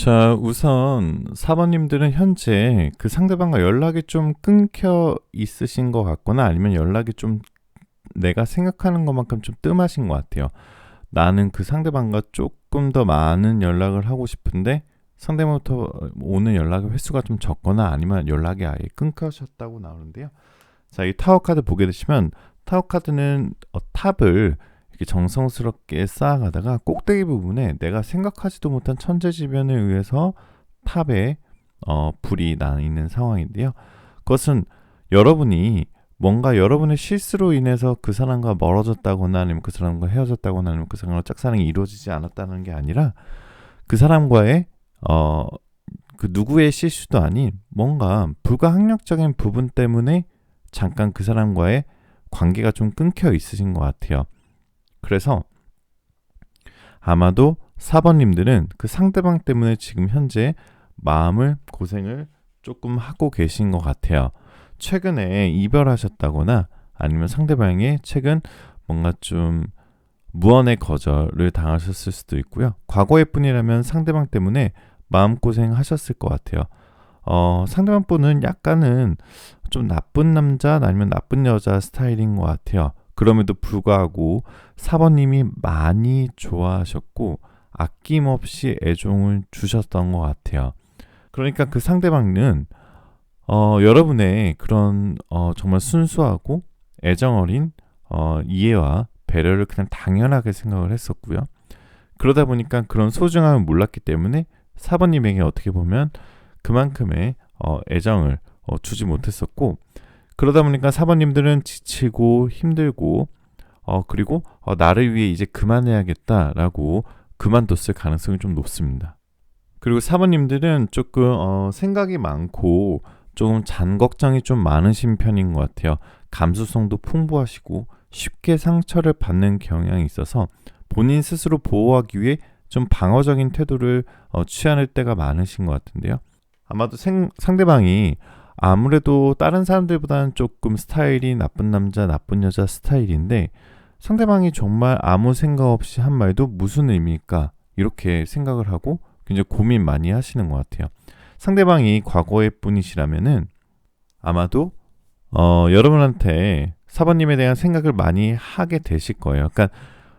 자, 우선 4번님들은 현재 그 상대방과 연락이 좀 끊겨 있으신 것 같거나 아니면 연락이 좀 내가 생각하는 것만큼 좀 뜸하신 것 같아요. 나는 그 상대방과 조금 더 많은 연락을 하고 싶은데 상대방부터 오는 연락의 횟수가 좀 적거나 아니면 연락이 아예 끊겨졌다고 나오는데요. 자, 이 타워 카드 보게 되시면 타워 카드는 탑을 이렇게 정성스럽게 쌓아가다가 꼭대기 부분에 내가 생각하지도 못한 천재지변에 의해서 탑에 불이 나 있는 상황인데요. 그것은 여러분이 뭔가 여러분의 실수로 인해서 그 사람과 멀어졌다거나 아니면 그 사람과 헤어졌다거나 아니면 그 사람과 짝사랑이 이루어지지 않았다는 게 아니라 그 사람과의 그 누구의 실수도 아닌 뭔가 불가항력적인 부분 때문에 잠깐 그 사람과의 관계가 좀 끊겨 있으신 것 같아요. 그래서 아마도 4번님들은 그 상대방 때문에 지금 현재 마음을 고생을 조금 하고 계신 것 같아요. 최근에 이별하셨다거나 아니면 상대방이 최근 뭔가 좀 무언의 거절을 당하셨을 수도 있고요. 과거의 뿐이라면 상대방 때문에 마음고생 하셨을 것 같아요. 상대방 분은 약간은 좀 나쁜 남자 아니면 나쁜 여자 스타일인 것 같아요. 그럼에도 불구하고 4번님이 많이 좋아하셨고 아낌없이 애정을 주셨던 것 같아요. 그러니까 그 상대방은 여러분의 그런 정말 순수하고 애정 어린 이해와 배려를 그냥 당연하게 생각을 했었고요. 그러다 보니까 그런 소중함을 몰랐기 때문에 4번님에게 어떻게 보면 그만큼의 애정을 주지 못했었고, 그러다 보니까 4번님들은 지치고 힘들고 그리고 나를 위해 이제 그만해야겠다라고 그만뒀을 가능성이 좀 높습니다. 그리고 4번님들은 조금 생각이 많고 조금 잔 걱정이 좀 많으신 편인 것 같아요. 감수성도 풍부하시고 쉽게 상처를 받는 경향이 있어서 본인 스스로 보호하기 위해 좀 방어적인 태도를 취하는 때가 많으신 것 같은데요. 아마도 상대방이 아무래도 다른 사람들보다는 조금 스타일이 나쁜 남자, 나쁜 여자 스타일인데 상대방이 정말 아무 생각 없이 한 말도 무슨 의미일까 이렇게 생각을 하고 굉장히 고민 많이 하시는 것 같아요. 상대방이 과거의 분이시라면은 아마도 여러분한테 4번님에 대한 생각을 많이 하게 되실 거예요. 그러니까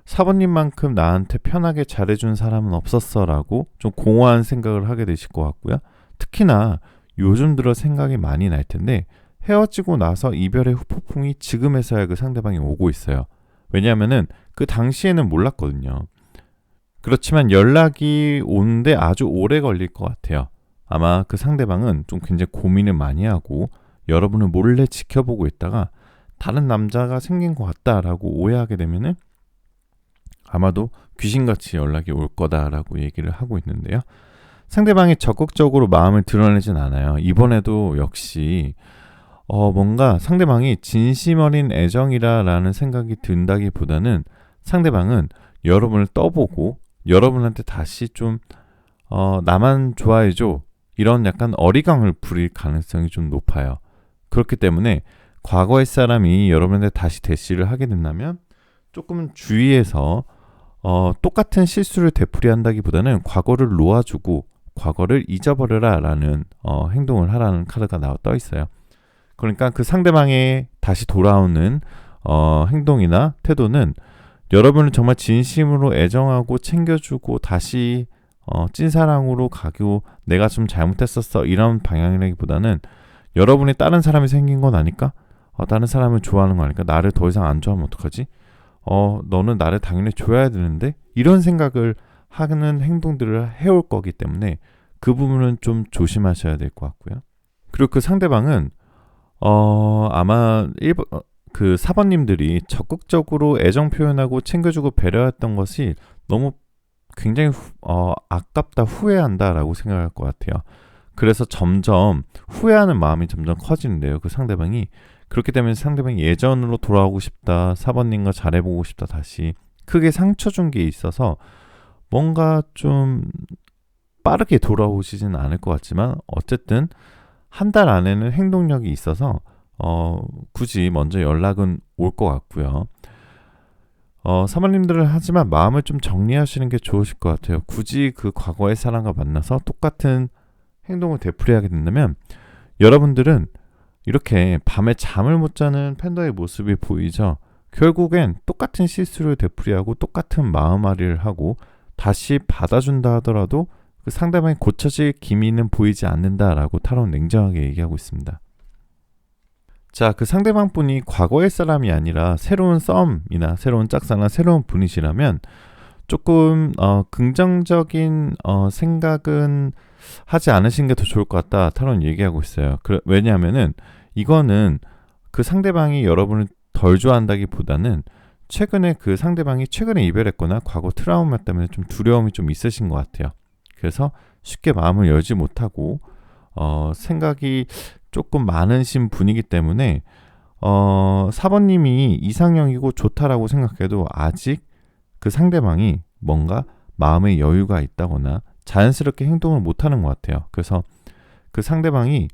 4번님만큼 나한테 편하게 잘해준 사람은 없었어라고 좀 공허한 생각을 하게 되실 것 같고요. 특히나 요즘 들어 생각이 많이 날 텐데 헤어지고 나서 이별의 후폭풍이 지금에서야 그 상대방이 오고 있어요. 왜냐하면은 그 당시에는 몰랐거든요. 그렇지만 연락이 오는데 아주 오래 걸릴 것 같아요. 아마 그 상대방은 좀 굉장히 고민을 많이 하고 여러분을 몰래 지켜보고 있다가 다른 남자가 생긴 것 같다라고 오해하게 되면은 아마도 귀신같이 연락이 올 거다라고 얘기를 하고 있는데요. 상대방이 적극적으로 마음을 드러내진 않아요. 이번에도 역시 뭔가 상대방이 진심 어린 애정이라는 생각이 든다기보다는 상대방은 여러분을 떠보고 여러분한테 다시 좀 나만 좋아해줘 이런 약간 어리광을 부릴 가능성이 좀 높아요. 그렇기 때문에 과거의 사람이 여러분한테 다시 대시를 하게 된다면 조금 주의해서 똑같은 실수를 되풀이한다기보다는 과거를 놓아주고 과거를 잊어버려라 라는 행동을 하라는 카드가 떠 있어요. 그러니까 그 상대방의 다시 돌아오는 행동이나 태도는 여러분을 정말 진심으로 애정하고 챙겨주고 다시 찐사랑으로 가고 내가 좀 잘못했었어 이런 방향이라기보다는 여러분이 다른 사람이 생긴 건 아니까 다른 사람을 좋아하는 거 아니까 나를 더 이상 안 좋아하면 어떡하지? 너는 나를 당연히 줘야 되는데 이런 생각을 하는 행동들을 해올 거기 때문에 그 부분은 좀 조심하셔야 될 것 같고요. 그리고 그 상대방은 아마 그 4번님들이 적극적으로 애정 표현하고 챙겨주고 배려했던 것이 너무 굉장히 아깝다 후회한다라고 생각할 것 같아요. 그래서 점점 후회하는 마음이 점점 커지는데요. 그 상대방이 그렇기 때문에 상대방이 예전으로 돌아오고 싶다 4번님과 잘해보고 싶다 다시 크게 상처 준 게 있어서 뭔가 좀 빠르게 돌아오시진 않을 것 같지만 어쨌든 한 달 안에는 행동력이 있어서 굳이 먼저 연락은 올 것 같고요. 사모님들은 하지만 마음을 좀 정리하시는 게 좋으실 것 같아요. 굳이 그 과거의 사람과 만나서 똑같은 행동을 되풀이하게 된다면 여러분들은 이렇게 밤에 잠을 못 자는 팬더의 모습이 보이죠. 결국엔 똑같은 실수를 되풀이하고 똑같은 마음앓이를 하고 다시 받아준다 하더라도 그 상대방이 고쳐질 기미는 보이지 않는다라고 타로는 냉정하게 얘기하고 있습니다. 자, 그 상대방분이 과거의 사람이 아니라 새로운 썸이나 새로운 짝사나 새로운 분이시라면 조금 긍정적인 생각은 하지 않으신 게 더 좋을 것 같다. 타로는 얘기하고 있어요. 왜냐하면은 이거는 그 상대방이 여러분을 덜 좋아한다기보다는 최근에 그 상대방이 최근에 이별했거나 과거 트라우마 때문에 좀 두려움이 좀 있으신 것 같아요. 그래서 쉽게 마음을 열지 못하고 생각이 조금 많으신 분이기 때문에 4번님이 이상형이고 좋다라고 생각해도 아직 그 상대방이 뭔가 마음의 여유가 있다거나 자연스럽게 행동을 못하는 것 같아요. 그래서 그 상대방이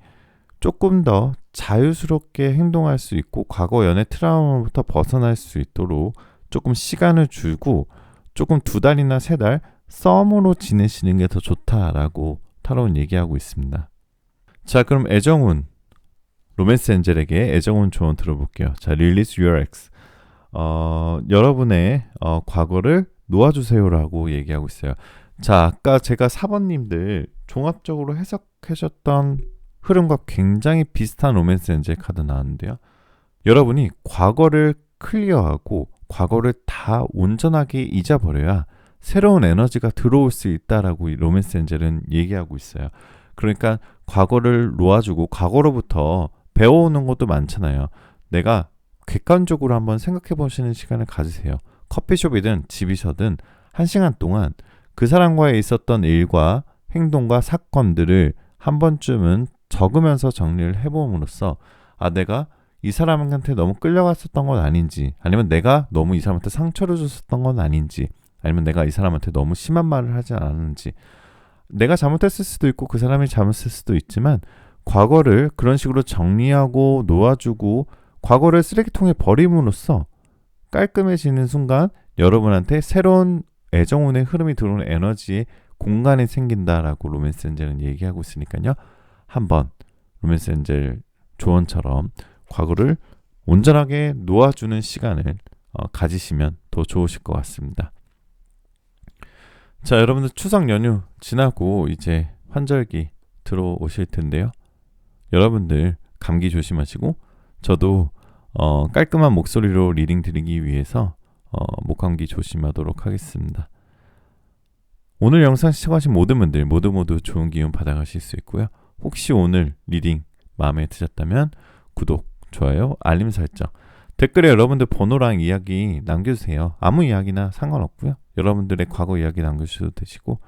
조금 더 자유스럽게 행동할 수 있고 과거 연애 트라우마부터 벗어날 수 있도록 조금 시간을 주고 조금 2달이나 3달 썸으로 지내시는 게 더 좋다라고 타로는 얘기하고 있습니다. 자, 그럼 애정운 로맨스 엔젤에게 애정운 조언 들어볼게요. 자, Release Your Ex. 여러분의 과거를 놓아주세요라고 얘기하고 있어요. 자, 아까 제가 4번님들 종합적으로 해석하셨던 흐름과 굉장히 비슷한 로맨스 엔젤 카드 나왔는데요. 여러분이 과거를 클리어하고 과거를 다 온전하게 잊어버려야 새로운 에너지가 들어올 수 있다라고 이 로맨스 엔젤은 얘기하고 있어요. 그러니까 과거를 놓아주고 과거로부터 배워오는 것도 많잖아요. 내가 객관적으로 한번 생각해 보시는 시간을 가지세요. 커피숍이든 집이서든 1시간 동안 그 사람과의 있었던 일과 행동과 사건들을 한 번쯤은 적으면서 정리를 해봄으로써 내가 이 사람한테 너무 끌려갔었던 건 아닌지, 아니면 내가 너무 이 사람한테 상처를 줬었던 건 아닌지, 아니면 내가 이 사람한테 너무 심한 말을 하지 않았는지, 내가 잘못했을 수도 있고 그 사람이 잘못했을 수도 있지만 과거를 그런 식으로 정리하고 놓아주고 과거를 쓰레기통에 버림으로써 깔끔해지는 순간 여러분한테 새로운 애정운의 흐름이 들어오는 에너지의 공간이 생긴다라고 로맨스 엔젤은 얘기하고 있으니까요. 한번 로맨스 엔젤 조언처럼 과거를 온전하게 놓아주는 시간을 가지시면 더 좋으실 것 같습니다. 자, 여러분들 추석 연휴 지나고 이제 환절기 들어오실 텐데요. 여러분들 감기 조심하시고 저도 깔끔한 목소리로 리딩 드리기 위해서 목감기 조심하도록 하겠습니다. 오늘 영상 시청하신 모든 분들 모두 좋은 기운 받아가실 수 있고요. 혹시 오늘 리딩 마음에 드셨다면 구독, 좋아요, 알림 설정, 댓글에 여러분들 번호랑 이야기 남겨주세요. 아무 이야기나 상관없고요. 여러분들의 과거 이야기 남겨주셔도 되시고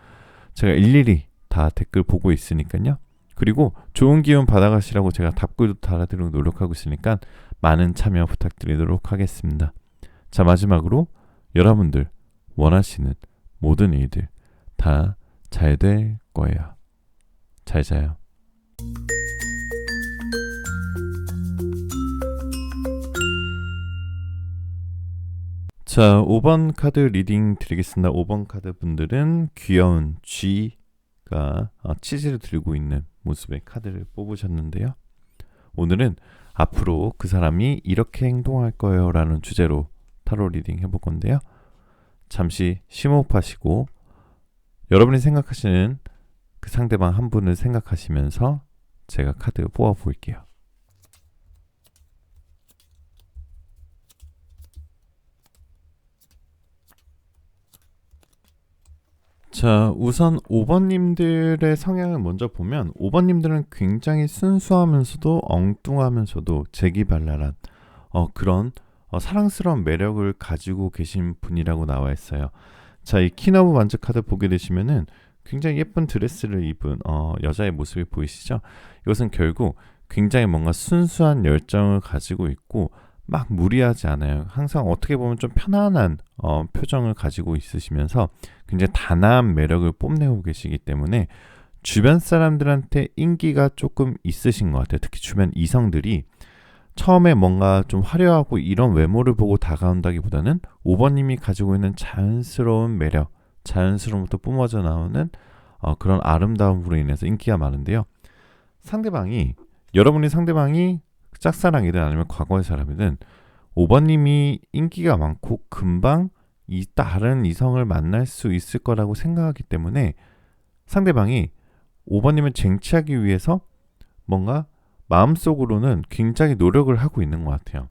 제가 일일이 다 댓글 보고 있으니까요. 그리고 좋은 기운 받아가시라고 제가 답글도 달아드리려고 노력하고 있으니까 많은 참여 부탁드리도록 하겠습니다. 자, 마지막으로 여러분들 원하시는 모든 일들 다 잘 될 거예요. 잘 자요. 자, 5번 카드 리딩 드리겠습니다. 5번 카드 분들은 귀여운 G가 치즈를 들고 있는 모습의 카드를 뽑으셨는데요. 오늘은 앞으로 그 사람이 이렇게 행동할 거예요 라는 주제로 타로 리딩 해볼 건데요. 잠시 심호흡하시고 여러분이 생각하시는 그 상대방 한 분을 생각하시면서 제가 카드 뽑아 볼게요. 자, 우선 5번님들의 성향을 먼저 보면 5번님들은 굉장히 순수하면서도 엉뚱하면서도 재기발랄한 그런 사랑스러운 매력을 가지고 계신 분이라고 나와 있어요. 자, 이 퀸 오브 완즈 카드 보게 되시면은 굉장히 예쁜 드레스를 입은 여자의 모습이 보이시죠? 이것은 결국 굉장히 뭔가 순수한 열정을 가지고 있고 막 무리하지 않아요. 항상 어떻게 보면 좀 편안한 표정을 가지고 있으시면서 굉장히 단아한 매력을 뽐내고 계시기 때문에 주변 사람들한테 인기가 조금 있으신 것 같아요. 특히 주변 이성들이 처음에 뭔가 좀 화려하고 이런 외모를 보고 다가온다기보다는 5번님이 가지고 있는 자연스러운 매력, 자연스러움부터 뿜어져 나오는 그런 아름다움으로 인해서 인기가 많은데요. 여러분이 상대방이 짝사랑이든 아니면 과거의 사람이든 5번님이 인기가 많고 금방 다른 이성을 만날 수 있을 거라고 생각하기 때문에 상대방이 5번님을 쟁취하기 위해서 뭔가 마음속으로는 굉장히 노력을 하고 있는 것 같아요.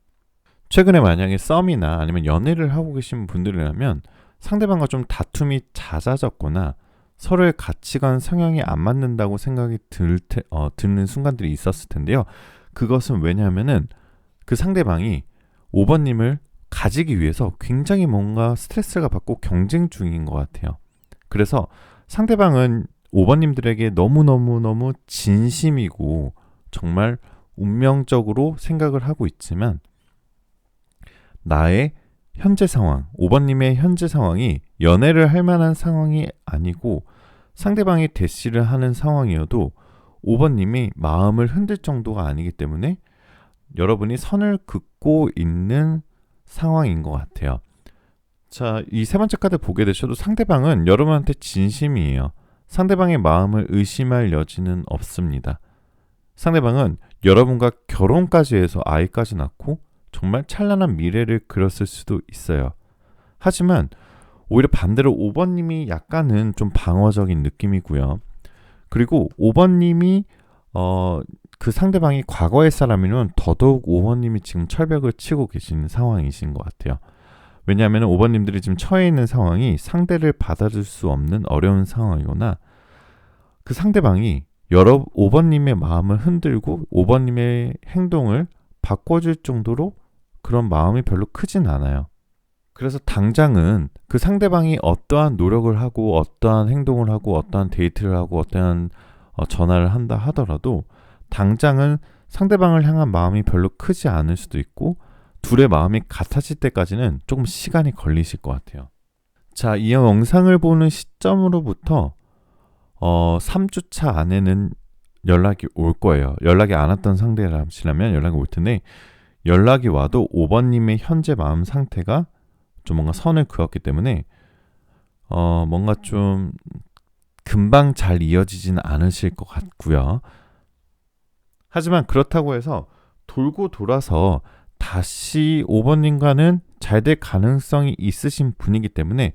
최근에 만약에 썸이나 아니면 연애를 하고 계신 분들이라면 상대방과 좀 다툼이 잦아졌거나 서로의 가치관 성향이 안 맞는다고 생각이 드는 순간들이 있었을 텐데요. 그것은 왜냐하면은 그 상대방이 5번님을 가지기 위해서 굉장히 뭔가 스트레스가 받고 경쟁 중인 것 같아요. 그래서 상대방은 5번님들에게 너무너무너무 진심이고 정말 운명적으로 생각을 하고 있지만 나의 현재 상황, 5번님의 현재 상황이 연애를 할 만한 상황이 아니고 상대방이 대시를 하는 상황이어도 5번님이 마음을 흔들 정도가 아니기 때문에 여러분이 선을 긋고 있는 상황인 것 같아요. 자, 이 세 번째 카드 보게 되셔도 상대방은 여러분한테 진심이에요. 상대방의 마음을 의심할 여지는 없습니다. 상대방은 여러분과 결혼까지 해서 아이까지 낳고 정말 찬란한 미래를 그렸을 수도 있어요. 하지만 오히려 반대로 5번님이 약간은 좀 방어적인 느낌이고요. 그리고 5번님이 그 상대방이 과거의 사람이면 더더욱 5번님이 지금 철벽을 치고 계시는 상황이신 것 같아요. 왜냐하면 5번님들이 지금 처해 있는 상황이 상대를 받아줄 수 없는 어려운 상황이거나 그 상대방이 5번님의 마음을 흔들고 5번님의 행동을 바꿔줄 정도로 그런 마음이 별로 크진 않아요. 그래서 당장은 그 상대방이 어떠한 노력을 하고 어떠한 행동을 하고 어떠한 데이트를 하고 어떠한 전화를 한다 하더라도 당장은 상대방을 향한 마음이 별로 크지 않을 수도 있고 둘의 마음이 같아질 때까지는 조금 시간이 걸리실 것 같아요. 자, 이 영상을 보는 시점으로부터 3주차 안에는 연락이 올 거예요. 연락이 안 왔던 상대라면 연락이 올 텐데 연락이 와도 5번님의 현재 마음 상태가 좀 뭔가 선을 그었기 때문에 뭔가 좀 금방 잘 이어지지는 않으실 것 같고요. 하지만 그렇다고 해서 돌고 돌아서 다시 5번님과는 잘 될 가능성이 있으신 분이기 때문에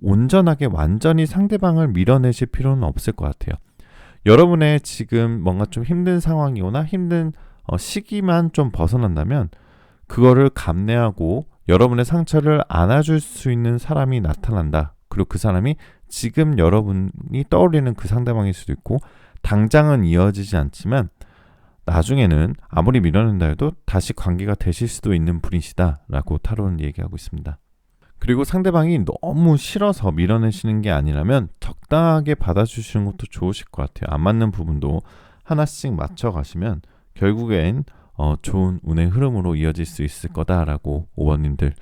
온전하게 완전히 상대방을 밀어내실 필요는 없을 것 같아요. 여러분의 지금 뭔가 좀 힘든 상황이거나 힘든 시기만 좀 벗어난다면 그거를 감내하고 여러분의 상처를 안아줄 수 있는 사람이 나타난다. 그리고 그 사람이 지금 여러분이 떠올리는 그 상대방일 수도 있고 당장은 이어지지 않지만 나중에는 아무리 밀어낸다 해도 다시 관계가 되실 수도 있는 분이시다라고 타로는 얘기하고 있습니다. 그리고 상대방이 너무 싫어서 밀어내시는 게 아니라면 적당하게 받아주시는 것도 좋으실 것 같아요. 안 맞는 부분도 하나씩 맞춰가시면 결국엔 좋은 운의 흐름으로 이어질 수 있을 거다라고 5번님들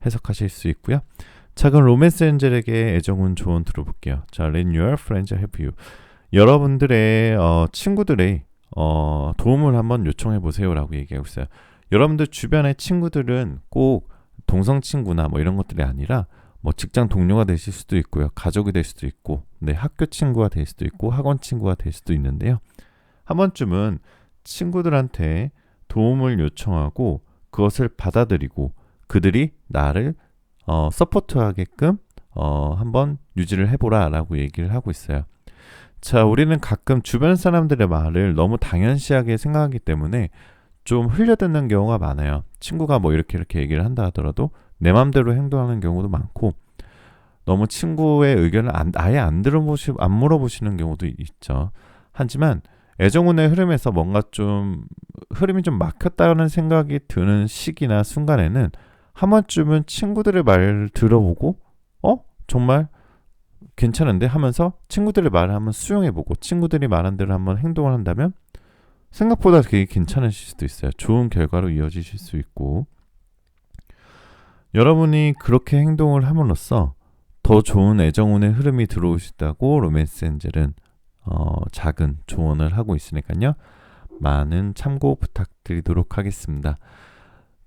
해석하실 수 있고요. 자, 그럼 로맨스 엔젤에게 애정운 조언 들어볼게요. 자, Let your friends help you. 여러분들의 친구들의 도움을 한번 요청해 보세요라고 얘기하고 있어요. 여러분들 주변의 친구들은 꼭 동성 친구나 뭐 이런 것들이 아니라 뭐 직장 동료가 되실 수도 있고요. 가족이 될 수도 있고, 네, 학교 친구가 될 수도 있고, 학원 친구가 될 수도 있는데요. 한 번쯤은 친구들한테 도움을 요청하고 그것을 받아들이고 그들이 나를 서포트하게끔 한번 유지를 해보라라고 얘기를 하고 있어요. 자, 우리는 가끔 주변 사람들의 말을 너무 당연시하게 생각하기 때문에 좀 흘려듣는 경우가 많아요. 친구가 뭐 이렇게 얘기를 한다 하더라도 내 맘대로 행동하는 경우도 많고 너무 친구의 의견을 아예 안 물어보시는 경우도 있죠. 하지만 애정운의 흐름에서 뭔가 좀 흐름이 좀 막혔다는 생각이 드는 시기나 순간에는 한 번쯤은 친구들의 말을 들어보고 정말 괜찮은데 하면서 친구들의 말을 한번 수용해보고 친구들이 말한 대로 한번 행동을 한다면 생각보다 되게 괜찮으실 수도 있어요. 좋은 결과로 이어지실 수 있고 여러분이 그렇게 행동을 함으로써 더 좋은 애정운의 흐름이 들어오시다고 로맨스 엔젤은 작은 조언을 하고 있으니까요. 많은 참고 부탁드리도록 하겠습니다.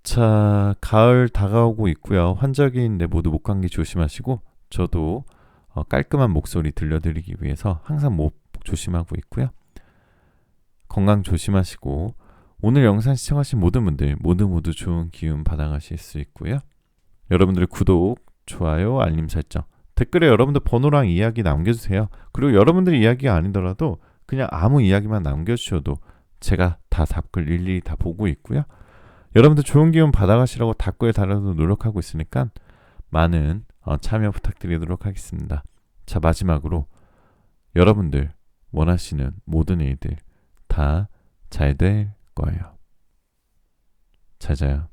자, 가을 다가오고 있고요. 환절기인데 모두 목감기 조심하시고 저도 깔끔한 목소리 들려드리기 위해서 항상 목 조심하고 있고요. 건강 조심하시고 오늘 영상 시청하신 모든 분들 모두 좋은 기운 받아가실 수 있고요. 여러분들의 구독, 좋아요, 알림 설정, 댓글에 여러분들 번호랑 이야기 남겨주세요. 그리고 여러분들 이야기가 아니더라도 그냥 아무 이야기만 남겨주셔도 제가 다 답글 일일이 다 보고 있고요. 여러분들 좋은 기운 받아가시라고 답글 달아도 노력하고 있으니까 많은 참여 부탁드리도록 하겠습니다. 자, 마지막으로 여러분들 원하시는 모든 일들 다 잘 될 거예요. 잘 자요.